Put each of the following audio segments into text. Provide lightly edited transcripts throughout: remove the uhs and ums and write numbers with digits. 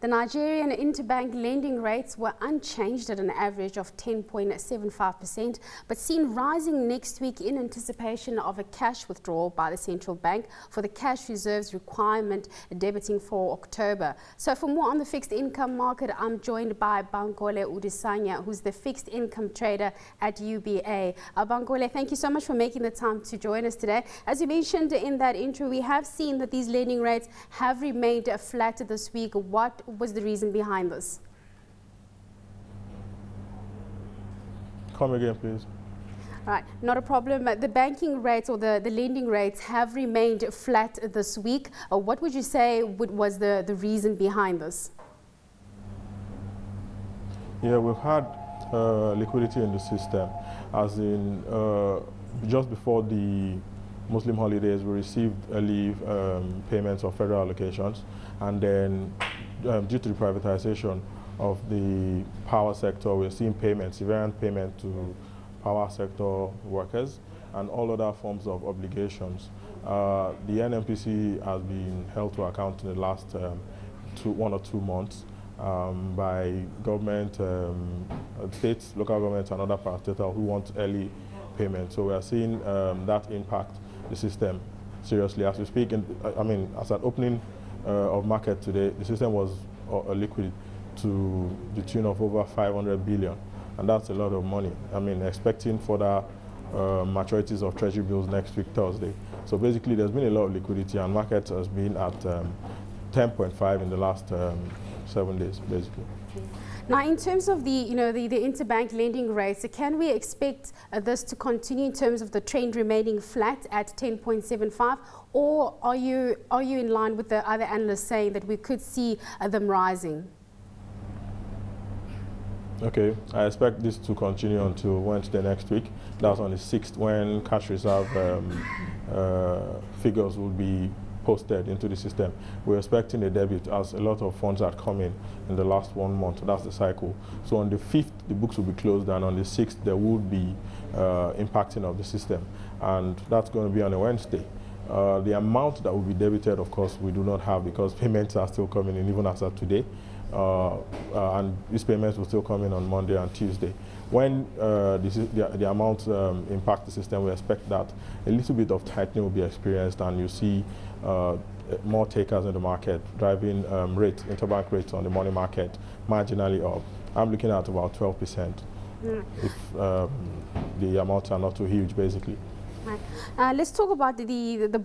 The Nigerian interbank lending rates were unchanged at an average of 10.75%, but seen rising next week in anticipation of a cash withdrawal by the central bank for the cash reserves requirement debiting for October. So for more on the fixed income market, I'm joined by Bankole Udisanya, who's the fixed income trader at UBA. Bankole, thank you so much for making the time to join us today. As you mentioned in that intro, we have seen that these lending rates have remained flat this week. What was the reason behind this? Come again, please. All right, not a problem. The banking rates or the lending rates have remained flat this week. What would you say was the reason behind this? Yeah, we've had liquidity in the system, as in just before the Muslim holidays, we received early payments of federal allocations, and then due to the privatization of the power sector, we're seeing payments, variant payment to power sector workers and all other forms of obligations. The NMPC has been held to account in the last 1 or 2 months by government, states, local governments, and other parastatals who want early payment. So we are seeing that impact the system seriously. As we speak, as at opening of market today, the system was liquid to the tune of over 500 billion, and that's a lot of money. Expecting further maturities of treasury bills next week, Thursday. So basically, there's been a lot of liquidity, and market has been at 10.5 in the last 7 days, basically. Now, in terms of the interbank lending rates, can we expect this to continue in terms of the trend remaining flat at 10.75, or are you in line with the other analysts saying that we could see them rising? Okay, I expect this to continue until Wednesday next week. That's on the 6th, when cash reserve figures will be posted into the system. We're expecting a debit, as a lot of funds had come in the last 1 month. That's the cycle. So on the 5th, the books will be closed, and on the 6th, there will be impacting of the system. And that's going to be on a Wednesday. The amount that will be debited, of course, we do not have, because payments are still coming in even as of today. And these payments will still come in on Monday and Tuesday. When the amount impact the system, we expect that a little bit of tightening will be experienced, and you see more takers in the market, driving interbank rates on the money market marginally up. I'm looking at about 12% if the amounts are not too huge, basically. Right. Let's talk about the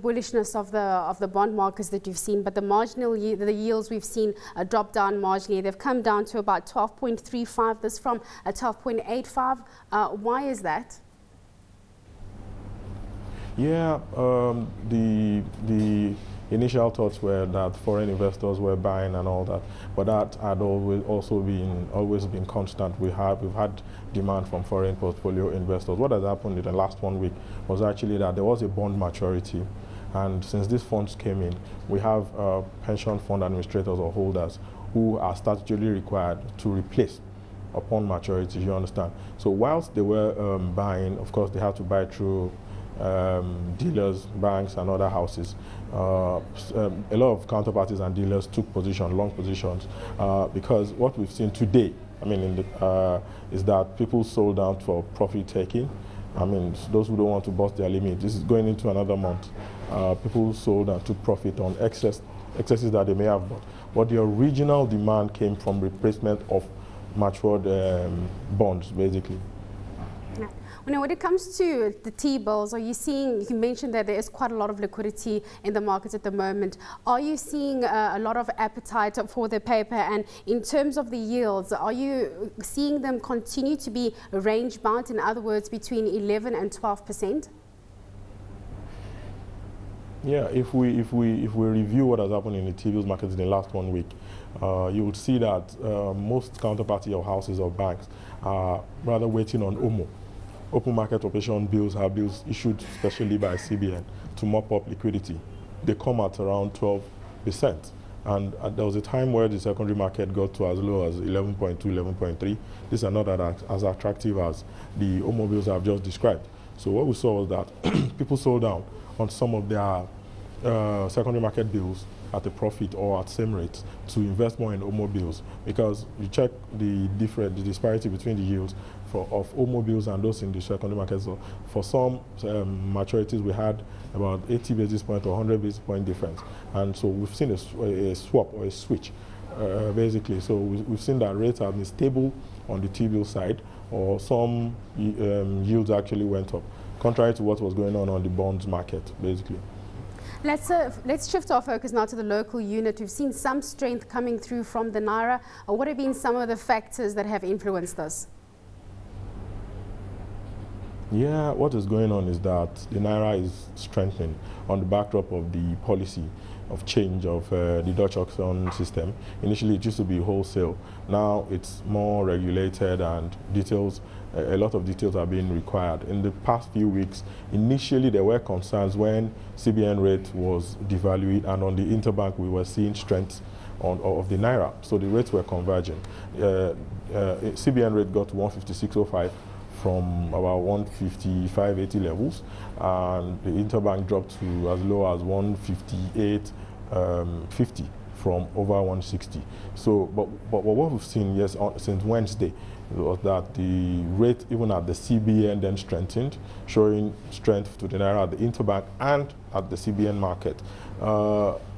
bullishness of the bond markets that you've seen, but the yields we've seen drop down marginally. They've come down to about 12.35. This from 12.85. Why is that? Yeah, the initial thoughts were that foreign investors were buying and all that, but that had always been constant. We've had demand from foreign portfolio investors. What has happened in the last 1 week was actually that there was a bond maturity, and since these funds came in, we have pension fund administrators or holders who are statutorily required to replace upon maturity. You understand? So whilst they were buying, of course, they had to buy through dealers, banks, and other houses. A lot of counterparties and dealers took long positions, because what we've seen today, is that people sold out for profit taking. Those who don't want to bust their limit. This is going into another month. People sold and took profit on excesses that they may have bought. But the original demand came from replacement of matured bonds, basically. When it comes to the T-bills, are you seeing, you mentioned that there is quite a lot of liquidity in the markets at the moment. Are you seeing a lot of appetite for the paper? And in terms of the yields, are you seeing them continue to be range bound, in other words, between 11 and 12%? Yeah, if we review what has happened in the T-bills market in the last 1 week, you will see that most counterparty of houses or banks are rather waiting on OMO. Open market operation bills are bills issued specially by CBN to mop up liquidity. They come at around 12%. And there was a time where the secondary market got to as low as 11.2, 11.3. These are not as attractive as the OMO bills I've just described. So what we saw was that people sold down on some of their secondary market bills at a profit or at same rate to invest more in automobiles, because you check the disparity between the yields of automobiles and those in the secondary market. So for some maturities, we had about 80 basis point or 100 basis point difference, and so we've seen a swap or a switch, basically. So we've seen that rates have been stable on the T-bill side, or some yields actually went up, contrary to what was going on the bonds market, basically. Let's shift our focus now to the local unit. We've seen some strength coming through from the Naira. What have been some of the factors that have influenced this? Yeah, what is going on is that the Naira is strengthening on the backdrop of the policy of change of the Dutch auction system. Initially, it used to be wholesale. Now it's more regulated, and a lot of details are being required. In the past few weeks, initially there were concerns when CBN rate was devalued, and on the interbank we were seeing strength of the Naira. So the rates were converging. CBN rate got to 156.05 from about 155.80 levels, and the interbank dropped to as low as 158.50 from over 160. So, but what we've seen, yes, since Wednesday, was that the rate, even at the CBN, then strengthened, showing strength to the Naira at the interbank and at the CBN market.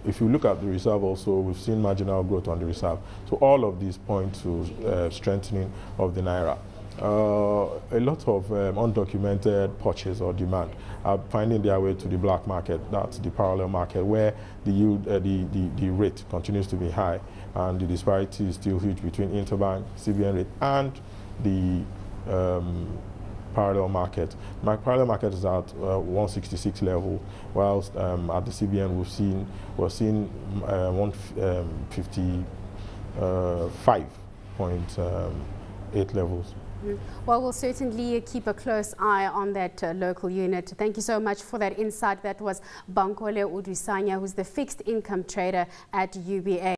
If you look at the reserve also, we've seen marginal growth on the reserve. So all of these point to strengthening of the Naira. A lot of undocumented purchase or demand are finding their way to the black market. That's the parallel market, where the yield, the rate continues to be high, and the disparity is still huge between interbank, CBN rate, and the parallel market. My parallel market is at 166 level, whilst at the CBN we're seeing 155.8 levels. Well, we'll certainly keep a close eye on that local unit. Thank you so much for that insight. That was Bankole Udwisanya, who's the fixed income trader at UBA.